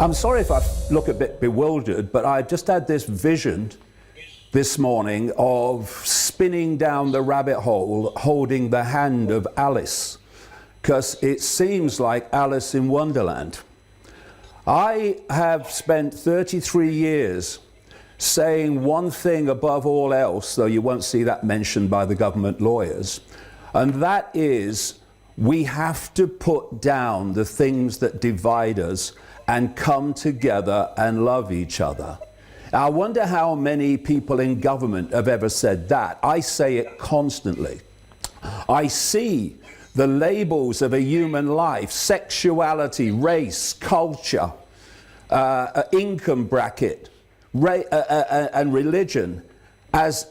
I'm sorry if I look a bit bewildered, but I just had this vision this morning of spinning down the rabbit hole, holding the hand of Alice, because it seems like Alice in Wonderland. I have spent 33 years saying one thing above all else, though you won't see that mentioned by the government lawyers, and that is we have to put down the things that divide us and come together and love each other. I wonder how many people in government have ever said that. I say it constantly. I see the labels of a human life, sexuality, race, culture, income bracket, and religion as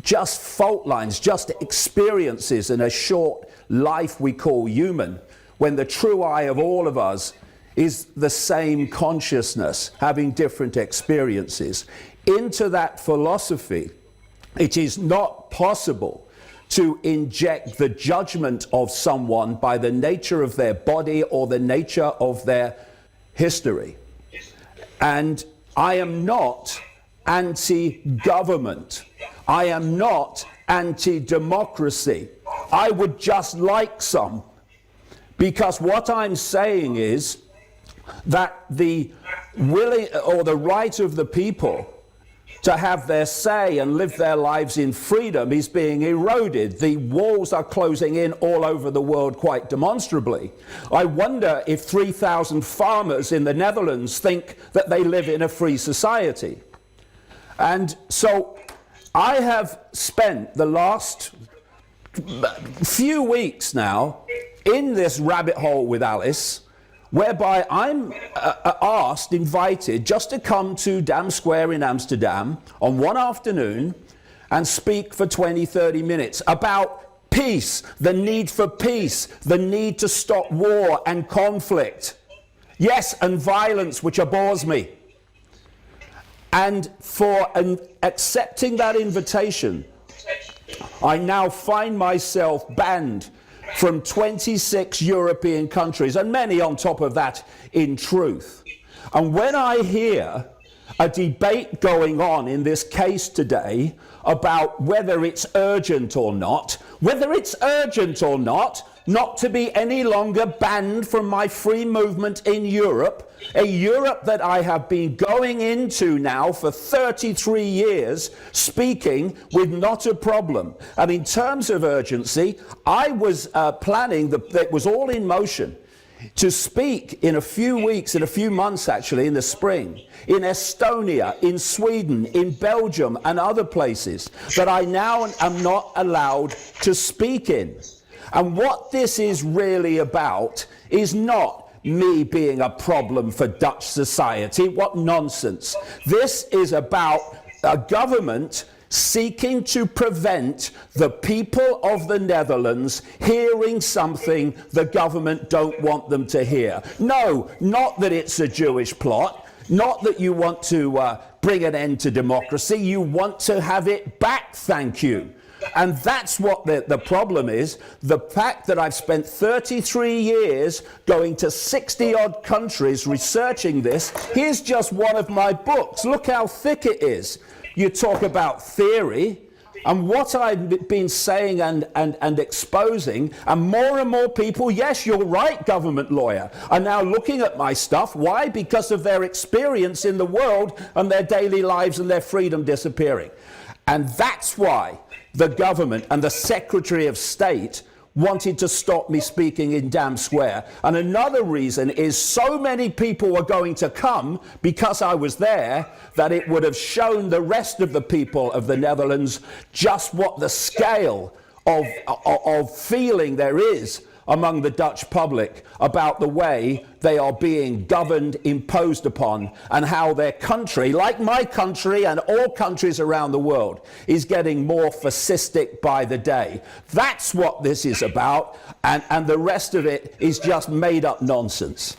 just fault lines, just experiences in a short life we call human, when the true I of all of us is the same consciousness, having different experiences. Into that philosophy, it is not possible to inject the judgment of someone by the nature of their body or the nature of their history. And I am not anti-government. I am not anti-democracy. I would just like some, because what I'm saying is that the willing or the right of the people to have their say and live their lives in freedom is being eroded. The walls are closing in all over the world quite demonstrably. I wonder if 3,000 farmers in the Netherlands think that they live in a free society. And so I have spent the last few weeks now in this rabbit hole with Alice, whereby I'm invited just to come to Dam Square in Amsterdam on one afternoon and speak for 20, 30 minutes about peace, the need for peace, the need to stop war and conflict. Yes, and violence, which abhors me. And for accepting that invitation, I now find myself banned from 26 European countries, and many on top of that in truth. And when I hear a debate going on in this case today about whether it's urgent or not not to be any longer banned from my free movement in Europe, a Europe that I have been going into now for 33 years, speaking with not a problem. And in terms of urgency, I was planning, that was all in motion, to speak in a few weeks, in a few months actually, in the spring, in Estonia, in Sweden, in Belgium and other places that I now am not allowed to speak in. And what this is really about is not me being a problem for Dutch society. What nonsense. This is about a government seeking to prevent the people of the Netherlands hearing something the government don't want them to hear. No, not that it's a Jewish plot, not that you want to bring an end to democracy. You want to have it back, thank you. And that's what the problem is. The fact that I've spent 33 years going to 60-odd countries researching this. Here's just one of my books. Look how thick it is. You talk about theory, and what I've been saying and exposing, and more people, yes, you're right, government lawyer, are now looking at my stuff. Why? Because of their experience in the world and their daily lives and their freedom disappearing. And that's why the government and the Secretary of State wanted to stop me speaking in Dam Square. And another reason is so many people were going to come because I was there that it would have shown the rest of the people of the Netherlands just what the scale of feeling there is among the Dutch public about the way they are being governed, imposed upon, and how their country, like my country and all countries around the world, is getting more fascistic by the day. That's what this is about, and the rest of it is just made up nonsense.